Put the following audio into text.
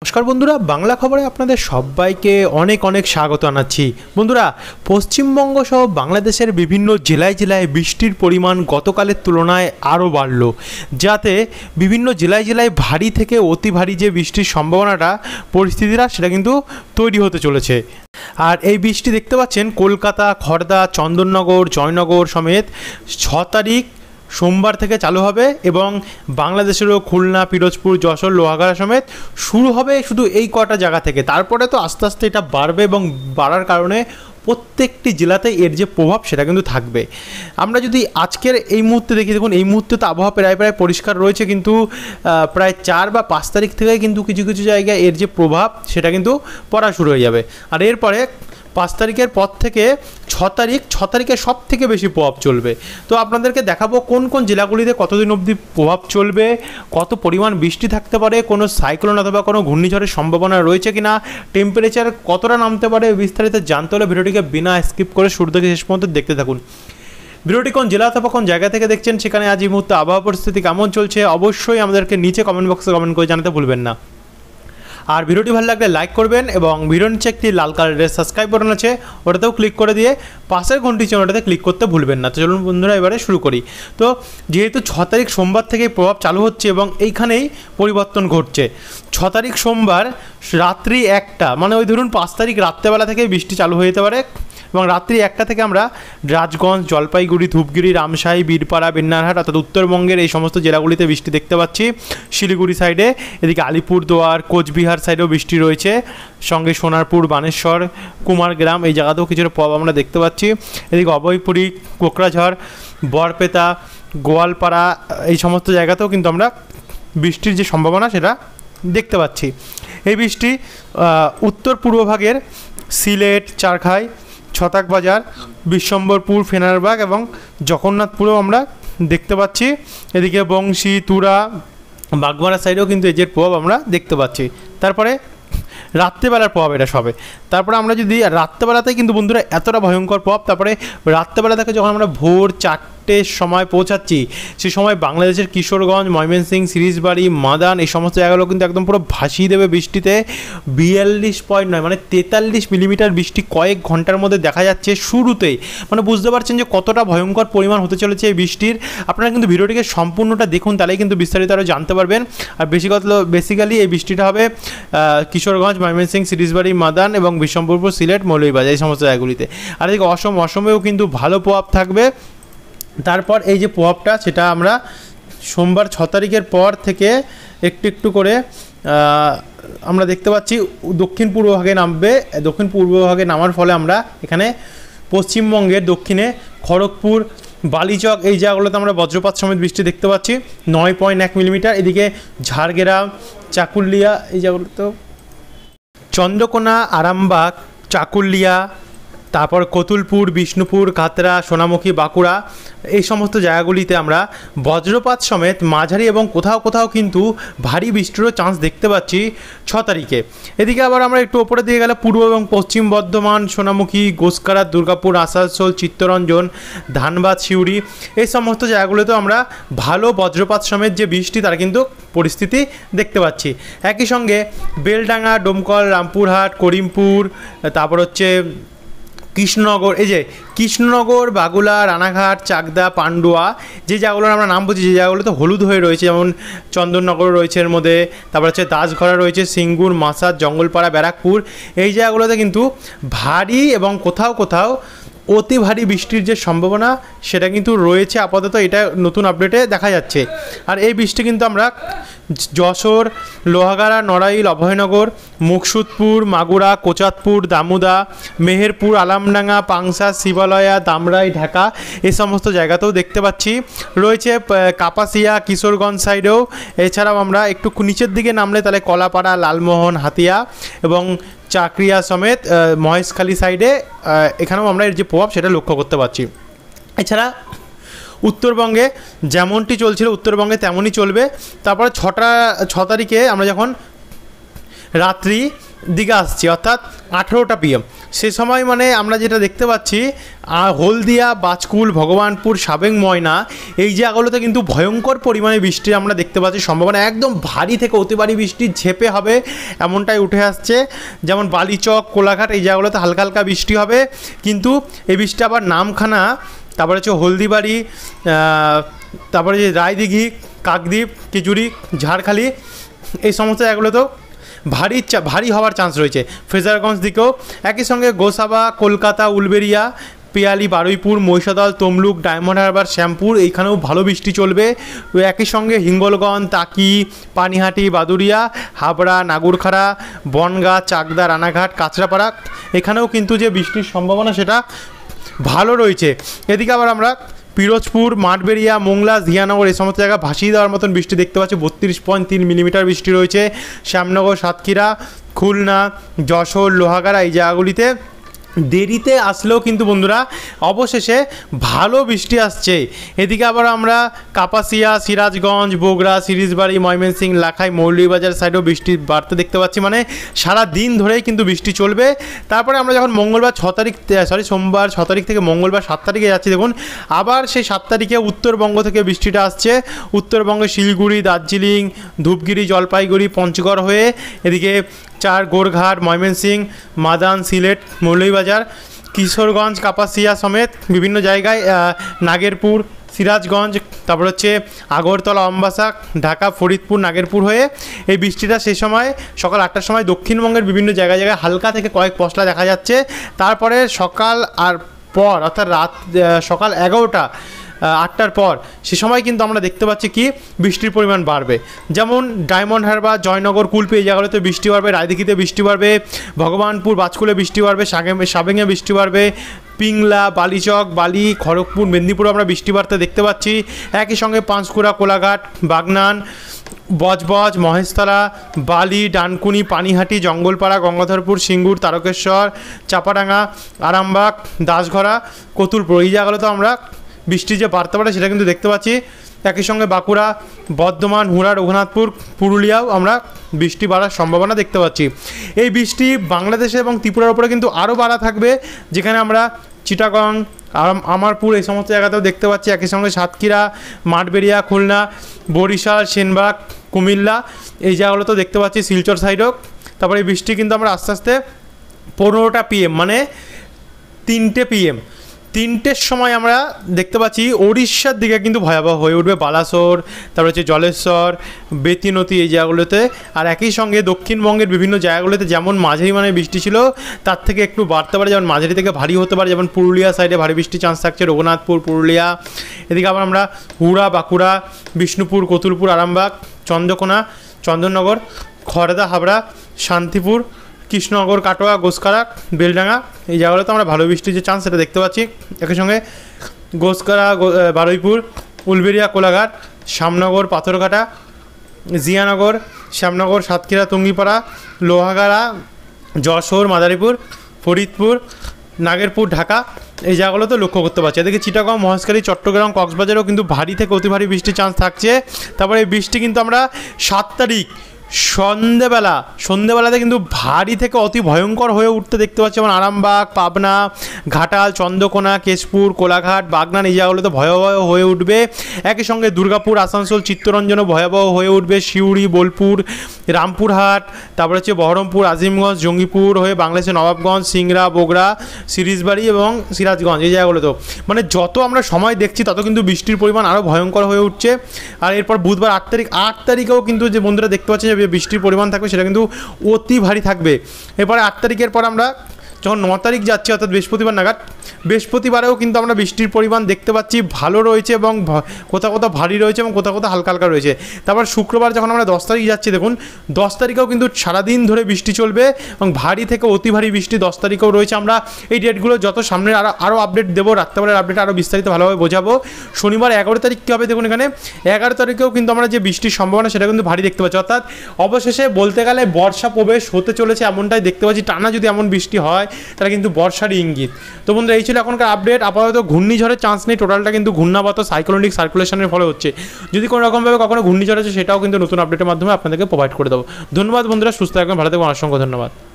নমস্কার বন্ধুরা, বাংলা খবরে আপনাদের সবাইকে অনেক অনেক স্বাগত জানাচ্ছি। বন্ধুরা, পশ্চিমবঙ্গ সহ বাংলাদেশের বিভিন্ন জেলায় জেলায় বৃষ্টির পরিমাণ গতকালের তুলনায় আরও বাড়ল, যাতে বিভিন্ন জেলায় জেলায় ভারী থেকে অতি ভারী যে বৃষ্টির সম্ভাবনাটা পরিস্থিতিটা সেটা কিন্তু তৈরি হতে চলেছে। আর এই বৃষ্টি দেখতে পাচ্ছেন কলকাতা, খড়দা, চন্দননগর, জয়নগর সমেত 6 তারিখ সোমবার থেকে চালু হবে এবং বাংলাদেশেরও খুলনা, পিরোজপুর, যশোর, লোহাগাড়া সমেত শুরু হবে শুধু এই কটা জায়গা থেকে। তারপরে তো আস্তে আস্তে এটা বাড়বে এবং বাড়ার কারণে প্রত্যেকটি জেলাতে এর যে প্রভাব সেটা কিন্তু থাকবে। আমরা যদি আজকের এই মুহূর্তে দেখি, দেখুন এই মুহূর্তে তো আবহাওয়া প্রায় পরিষ্কার রয়েছে, কিন্তু প্রায় 4 বা 5 তারিখ থেকে কিন্তু কিছু কিছু জায়গায় এর যে প্রভাব সেটা কিন্তু পড়া শুরু হয়ে যাবে। আর এরপরে 5 তারিখের পর থেকে 6 তারিখে সব থেকে বেশি প্রভাব চলবে। তো আপনাদেরকে দেখাবো কোন কোন জেলাগুলিতে কতদিন অবধি প্রভাব চলবে, কত পরিমাণ বৃষ্টি থাকতে পারে, কোনো সাইক্লোন অথবা কোনো ঘূর্ণিঝড়ের সম্ভাবনা রয়েছে কিনা, টেম্পারেচার কতটা নামতে পারে, বিস্তারিত জানতে হলে ভিডিওটিকে বিনা স্কিপ করে শুরু থেকে শেষ পর্যন্ত দেখতে থাকুন। ভিডিওটি কোন জেলা অথবা কোন জায়গা থেকে দেখছেন, সেখানে আজ এই মুহূর্তে আবহাওয়া পরিস্থিতি কেমন চলছে অবশ্যই আমাদেরকে নিচে কমেন্ট বক্সে কমেন্ট করে জানাতে ভুলবেন না। আর ভিডিওটি ভালো লাগলে লাইক করবেন এবং ভিডিওর নিচে একটি লাল কালারের সাবস্ক্রাইব বাটন আছে, ওটাতেও ক্লিক করে দিয়ে পাশের ঘন্টি চিহ্নটাতে ক্লিক করতে ভুলবেন না। তো চলুন বন্ধুরা, এবারে শুরু করি। তো যেহেতু 6 তারিখ সোমবার থেকেই প্রভাব চালু হচ্ছে এবং এইখানেই পরিবর্তন ঘটছে। 6 তারিখ সোমবার রাত্রি 1টা, মানে ওই ধরুন 5 তারিখ রাত্রেবেলা থেকে বৃষ্টি চালু হয়ে যেতে পারে এবং রাত্রি 1টা থেকে আমরা রাজগঞ্জ, জলপাইগুড়ি, ধূপগুড়ি, রামশাহী, বীরপাড়া, বেন্নারহাট অর্থাৎ উত্তরবঙ্গের এই সমস্ত জেলাগুলিতে বৃষ্টি দেখতে পাচ্ছি। শিলিগুড়ি সাইডে, এদিকে আলিপুরদুয়ার, কোচবিহার সাইডেও বৃষ্টি রয়েছে, সঙ্গে সোনারপুর, বানেশ্বর, কুমারগ্রাম এই জায়গাতেও কিছুটা প্রভাব আমরা দেখতে পাচ্ছি। এদিকে অভয়পুরী, কোকরাঝড়, বরপেতা, গোয়ালপাড়া এই সমস্ত জায়গাতেও কিন্তু আমরা বৃষ্টির যে সম্ভাবনা সেটা দেখতে পাচ্ছি। এই বৃষ্টি উত্তর পূর্ব ভাগের সিলেট, চারখাই, ছতাক বাজার, বিশ্বম্বরপুর, ফেনারবাগ এবং জগন্নাথপুরেও আমরা দেখতে পাচ্ছি। এদিকে বংশী, তুরা, বাগমারা সাইডেও কিন্তু এর প্রভাব আমরা দেখতে পাচ্ছি। তারপরে রাত্রেবেলার প্রভাব এটা সবে। তারপরে আমরা যদি রাত্রেবেলাতেই কিন্তু বন্ধুরা এতটা ভয়ঙ্কর প্রভাব, তারপরে রাত্রেবেলা থেকে যখন আমরা ভোর 4টের সময় পৌঁছাচ্ছি, সে সময় বাংলাদেশের কিশোরগঞ্জ, ময়মনসিংহ, সিরিজবাড়ি, মাদান এই সমস্ত জায়গাগুলো কিন্তু একদম পুরো ভাসিয়ে দেবে বৃষ্টিতে। 42.9 মানে 43 মিলিমিটার বৃষ্টি কয়েক ঘন্টার মধ্যে দেখা যাচ্ছে শুরুতেই। মানে বুঝতে পারছেন যে কতটা ভয়ঙ্কর পরিমাণ হতে চলেছে এই বৃষ্টির। আপনারা কিন্তু ভিডিওটিকে সম্পূর্ণটা দেখুন, তাহলেই কিন্তু বিস্তারিত আরও জানতে পারবেন। আর বেসিক্যালি এই বৃষ্টিটা হবে কিশোরগঞ্জ, ময়মনসিংহ, সিরিজবাড়ি, মাদান এবং বিশ্বম্বরপুর, সিলেট, মৌলভীবাজার এই সমস্ত জায়গাগুলিতে। আর এদিকে অসমেও কিন্তু ভালো প্রভাব থাকবে। তারপর এই যে প্রভাবটা সেটা আমরা সোমবার 6 তারিখের পর থেকে একটু একটু করে আমরা দেখতে পাচ্ছি দক্ষিণ পূর্ব ভাগে নামবে। দক্ষিণ পূর্ব ভাগে নামার ফলে আমরা এখানে পশ্চিমবঙ্গের দক্ষিণে খড়গপুর, বালিচক এই জায়গাগুলোতে আমরা বজ্রপাত সমেত বৃষ্টি দেখতে পাচ্ছি 9.1 মিলিমিটার। এদিকে ঝাড়গ্রাম, চাকুলিয়া এই জায়গাগুলোতেও, চন্দ্রকোনা, আরামবাগ, চাকুলিয়া, তারপর কতুলপুর, বিষ্ণুপুর, কাতরা, সোনামুখী, বাঁকুড়া এই সমস্ত জায়গাগুলিতে আমরা বজ্রপাত সমেত মাঝারি এবং কোথাও কোথাও কিন্তু ভারী বৃষ্টিরও চান্স দেখতে পাচ্ছি 6 তারিখে। এদিকে আবার আমরা একটু ওপরের দিকে গেলে পূর্ব এবং পশ্চিম বর্ধমান, সোনামুখী, গোসকারা, দুর্গাপুর, আসানসোল, চিত্তরঞ্জন, ধানবাদ, সিউড়ি এই সমস্ত জায়গাগুলোতেও আমরা ভালো বজ্রপাত সমেত যে বৃষ্টি তার কিন্তু পরিস্থিতি দেখতে পাচ্ছি। একই সঙ্গে বেলডাঙ্গা, ডোমকল, রামপুরহাট, করিমপুর, তারপর হচ্ছে কৃষ্ণনগর, এই যে কৃষ্ণনগর, বাগুলা, রানাঘাট, চাকদা, পান্ডুয়া যে জায়গাগুলোর আমরা নাম বলছি, যে জায়গাগুলোতে হলুদ হয়ে রয়েছে, যেমন চন্দননগর রয়েছে এর মধ্যে, তারপর হচ্ছে দাসঘরা রয়েছে, সিঙ্গুর, মাসাদ, জঙ্গলপাড়া, ব্যারাকপুর এই জায়গাগুলোতে কিন্তু ভারী এবং কোথাও কোথাও অতি ভারী বৃষ্টির যে সম্ভাবনা সেটা কিন্তু রয়েছে আপাতত, এটা নতুন আপডেটে দেখা যাচ্ছে। আর এই বৃষ্টি কিন্তু আমরা যশোর, লোহাগাড়া, নড়াইল, অভয়নগর, মুকসুদপুর, মাগুরা, কোচাতপুর, দামুদা, মেহেরপুর, আলামডাঙ্গা, পাংশা, শিবালয়া, দামরাই, ঢাকা এই সমস্ত জায়গাতেও দেখতে পাচ্ছি। রয়েছে কাপাসিয়া, কিশোরগঞ্জ সাইডেও। এছাড়াও আমরা একটু নিচের দিকে নামলে তাহলে কলাপাড়া, লালমোহন, হাতিয়া এবং চাকরিয়া সমেত মহেশখালী সাইডে এখানেও আমরা এর যে প্রভাব সেটা লক্ষ্য করতে পারছি। এছাড়া উত্তরবঙ্গে যেমনটি চলছিল উত্তরবঙ্গে তেমনই চলবে। তারপরে 6 তারিখে আমরা যখন রাত্রি দিকে আসছি, অর্থাৎ 18টা PM সে সময় মানে আমরা যেটা দেখতে পাচ্ছি হলদিয়া, বাজকুল, ভগবানপুর, সাবেং, ময়না এই জায়গাগুলোতে কিন্তু ভয়ঙ্কর পরিমাণে বৃষ্টি আমরা দেখতে পাচ্ছি। সম্ভাবনা একদম ভারী থেকে অতি ভারী বৃষ্টি ঝেঁপে হবে এমনটাই উঠে আসছে। যেমন বালিচক, কোলাঘাট এই জায়গাগুলোতে হালকা হালকা বৃষ্টি হবে, কিন্তু এই বৃষ্টি আবার নামখানা, তারপরে হচ্ছে হলদিবাড়ি, তারপরে যে রায়দিঘি, কাকদ্বীপ, কিচুরি, ঝাড়খালি এই সমস্ত জায়গাগুলোতেও ভারী হওয়ার চান্স রয়েছে। ফ্রেজারগঞ্জ দিকেও একই সঙ্গে গোসাবা, কলকাতা, উলবেড়িয়া, পিয়ালি, বারুইপুর, মহিষাদল, তমলুক, ডায়মন্ড হারবার, শ্যামপুর এইখানেও ভালো বৃষ্টি চলবে। একই সঙ্গে হিঙ্গলগঞ্জ, তাকি, পানিহাটি, বাদুরিয়া, হাবড়া, নাগুরখাড়া, বনগাঁ, চাকদা, রানাঘাট, কাঁচরাপাড়া এখানেও কিন্তু যে বৃষ্টির সম্ভাবনা সেটা ভালো রয়েছে। এদিকে আবার আমরা পিরোজপুর, মাঠবেড়িয়া, মোংলা, জিয়ানগর এই সমস্ত জায়গায় ভাসিয়ে দেওয়ার মতন বৃষ্টি দেখতে পাচ্ছি। 32.3 মিলিমিটার বৃষ্টি রয়েছে। শ্যামনগর, সাতক্ষীরা, খুলনা, যশোর, লোহাগাড়া এই জায়গাগুলিতে দেরিতে আসলেও কিন্তু বন্ধুরা অবশেষে ভালো বৃষ্টি আসছে। এদিকে আবার আমরা কাপাসিয়া, সিরাজগঞ্জ, বগুড়া, সিরিজবাড়ি, ময়মনসিংহ, লাখাই, মৌলভীবাজার সাইডেও বৃষ্টি বাড়তে দেখতে পাচ্ছি। মানে সারা দিন ধরেই কিন্তু বৃষ্টি চলবে। তারপরে আমরা যখন মঙ্গলবার সোমবার 6 তারিখ থেকে মঙ্গলবার 7 তারিখে যাচ্ছি, দেখুন আবার সেই 7 তারিখে উত্তরবঙ্গ থেকে বৃষ্টিটা আসছে। উত্তরবঙ্গে শিলিগুড়ি, দার্জিলিং, ধূপগুড়ি, জলপাইগুড়ি, পঞ্চগড় হয়ে এদিকে গোরঘাট, ময়মনসিংহ, মাদান, সিলেট, মৌলভীবাজার, কিশোরগঞ্জ, কাপাসিয়া সমেত বিভিন্ন জায়গায়, নাগেরপুর, সিরাজগঞ্জ, তারপর হচ্ছে আগরতলা, আমবাসা, ঢাকা, ফরিদপুর, নাগেরপুর হয়ে এই বৃষ্টিটা সেই সময় সকাল 8টার সময় দক্ষিণবঙ্গের বিভিন্ন জায়গায় হালকা থেকে কয়েক পশলা দেখা যাচ্ছে। তারপরে সকাল আর পর অর্থাৎ সকাল 11টা 8টার পর সে সময় কিন্তু আমরা দেখতে পাচ্ছি কি বৃষ্টির পরিমাণ বাড়বে। যেমন ডায়মন্ড হারবার, জয়নগর, কুলপি এই জায়গাগুলোতে বৃষ্টি বাড়বে, রায়দিঘিতে বৃষ্টি বাড়বে, ভগবানপুর, বাজকুলে বৃষ্টি বাড়বে, সাবেঙে বৃষ্টি বাড়বে, পিংলা, বালিচক, বালি, খড়গপুর, মেদিনীপুরে আমরা বৃষ্টি বাড়তে দেখতে পাচ্ছি। একই সঙ্গে পাঁশকুড়া, কোলাঘাট, বাগনান, বজবজ, মহেশতলা, বালি, ডানকুনি, পানিহাটি, জঙ্গলপাড়া, গঙ্গাধরপুর, সিঙ্গুর, তারকেশ্বর, চাপাডাঙ্গা, আরামবাগ, দাসঘরা, কতুলপুর এই জায়গাগুলোতে আমরা বৃষ্টি যে বাড়তে পারে সেটা কিন্তু দেখতে পাচ্ছি। একই সঙ্গে বাঁকুড়া, বর্ধমান, হুড়া, রঘুনাথপুর, পুরুলিয়াও আমরা বৃষ্টি বাড়ার সম্ভাবনা দেখতে পাচ্ছি। এই বৃষ্টি বাংলাদেশে এবং ত্রিপুরার উপরে কিন্তু আরও বাড়া থাকবে, যেখানে আমরা চিটাগং, আমারপুর এই সমস্ত জায়গাতেও দেখতে পাচ্ছি। একই সঙ্গে সাতক্ষীরা, মাঠবেড়িয়া, খুলনা, বরিশাল, সেনবাগ, কুমিল্লা এই জায়গাগুলোতেও দেখতে পাচ্ছি, শিলচর সাইডও। তারপরে এই বৃষ্টি কিন্তু আমরা আস্তে আস্তে 15টা PM মানে 3টে PM 3টের সময় আমরা দেখতে পাচ্ছি ওড়িশার দিকে কিন্তু ভয়াবহ হয়ে উঠবে। বালাসোর, তারপর হচ্ছে জলেশ্বর, বেতিনতি এই জায়গাগুলোতে। আর একই সঙ্গে দক্ষিণবঙ্গের বিভিন্ন জায়গাগুলোতে যেমন মাঝারি মানে বৃষ্টি ছিল তার থেকে একটু বাড়তে পারে, যেমন মাঝারি থেকে ভারী হতে পারে। যেমন পুরুলিয়া সাইডে ভারী বৃষ্টির চান্স থাকছে, রঘুনাথপুর, পুরুলিয়া। এদিকে আবার আমরা হুড়া, বাঁকুড়া, বিষ্ণুপুর, কতুলপুর, আরামবাগ, চন্দ্রকোনা, চন্দননগর, খড়দা, হাবড়া, শান্তিপুর, কৃষ্ণনগর, কাটোয়া, গোসকারা, বেলডাঙ্গা এই জায়গাগুলোতে আমরা ভালো বৃষ্টির যে চান্স সেটা দেখতে পাচ্ছি। একই সঙ্গে গোসকারা, বারুইপুর, উলবেড়িয়া, কোলাঘাট, শ্যামনগর, পাথরঘাটা, জিয়ানগর, শ্যামনগর, সাতক্ষীরা, টুঙ্গিপাড়া, লোহাগাড়া, যশোর, মাদারীপুর, ফরিদপুর, নাগেরপুর, ঢাকা এই জায়গাগুলোতে লক্ষ্য করতে পারছি। এদিকে চিটাগং, মহেশখালী, চট্টগ্রাম, কক্সবাজারেও কিন্তু ভারী থেকে অতি ভারী বৃষ্টির চান্স থাকছে। তারপরে এই বৃষ্টি কিন্তু আমরা 7 তারিখ সন্ধেবেলাতে কিন্তু ভারী থেকে অতি ভয়ঙ্কর হয়ে উঠতে দেখতে পাচ্ছি। যেমন আরামবাগ, পাবনা, ঘাটাল, চন্দ্রকোনা, কেশপুর, কোলাঘাট, বাগনান এই জায়গাগুলোতে ভয়াবহ হয়ে উঠবে। একই সঙ্গে দুর্গাপুর, আসানসোল, চিত্তরঞ্জনও ভয়াবহ হয়ে উঠবে। সিউড়ি, বোলপুর, রামপুরহাট, তারপরে হচ্ছে বহরমপুর, আজিমগঞ্জ, জঙ্গিপুর হয়ে বাংলাদেশের নবাবগঞ্জ, সিংড়া, বগুড়া, সিরিজবাড়ি এবং সিরাজগঞ্জ এই জায়গাগুলোতেও মানে যত আমরা সময় দেখছি তত কিন্তু বৃষ্টির পরিমাণ আরও ভয়ঙ্কর হয়ে উঠছে। আর এরপর বুধবার 8 তারিখেও কিন্তু যে বন্ধুরা দেখতে পাচ্ছি যে বৃষ্টির পরিমাণ থাকবে সেটা কিন্তু অতি ভারী থাকবে। এরপরে 8 তারিখের পর আমরা যখন 9 তারিখ যাচ্ছি অর্থাৎ বৃহস্পতিবার নাগাদ, বৃহস্পতিবারেও কিন্তু আমরা বৃষ্টির পরিমাণ দেখতে পাচ্ছি ভালো রয়েছে এবং কোথাও কোথাও ভারী রয়েছে এবং কোথাও কোথাও হালকা হালকা রয়েছে। তারপর শুক্রবার যখন আমরা 10 তারিখ যাচ্ছি, দেখুন 10 তারিখেও কিন্তু সারাদিন ধরে বৃষ্টি চলবে এবং ভারী থেকে অতি ভারী বৃষ্টি 10 তারিখেও রয়েছে। আমরা এই ডেটগুলো যত সামনে আরও আপডেট দেবো, রাত্রেবেলার আপডেট আরও বিস্তারিত ভালোভাবে বোঝাবো। শনিবার 11 তারিখ কী হবে দেখুন, এখানে 11 তারিখেও কিন্তু আমরা যে বৃষ্টির সম্ভাবনা সেটা কিন্তু ভারী দেখতে পাচ্ছি। অর্থাৎ অবশেষে বলতে গেলে বর্ষা প্রবেশ হতে চলেছে এমনটাই দেখতে পাচ্ছি। টানা যদি এমন বৃষ্টি হয় তাহলে কিন্তু বর্ষারই ইঙ্গিত। তো বন্ধুরা এই ছিল এখনকার আপডেট। আপাতত ঘূর্ণিঝড়ের চান্স নেই, টোটালটা কিন্তু ঘূর্ণাবর্ত সাইক্লোনিক সার্কুলেশনের ফলে হচ্ছে। যদি কোনো রকমভাবে কখনো ঘূর্ণিঝড় আছে সেটাও কিন্তু নতুন আপডেটের মাধ্যমে আপনাদেরকে প্রোভাইড করে দেবো। ধন্যবাদ বন্ধুরা, সুস্থ থাকবেন, ভালো থাকবেন, অসংখ্য ধন্যবাদ।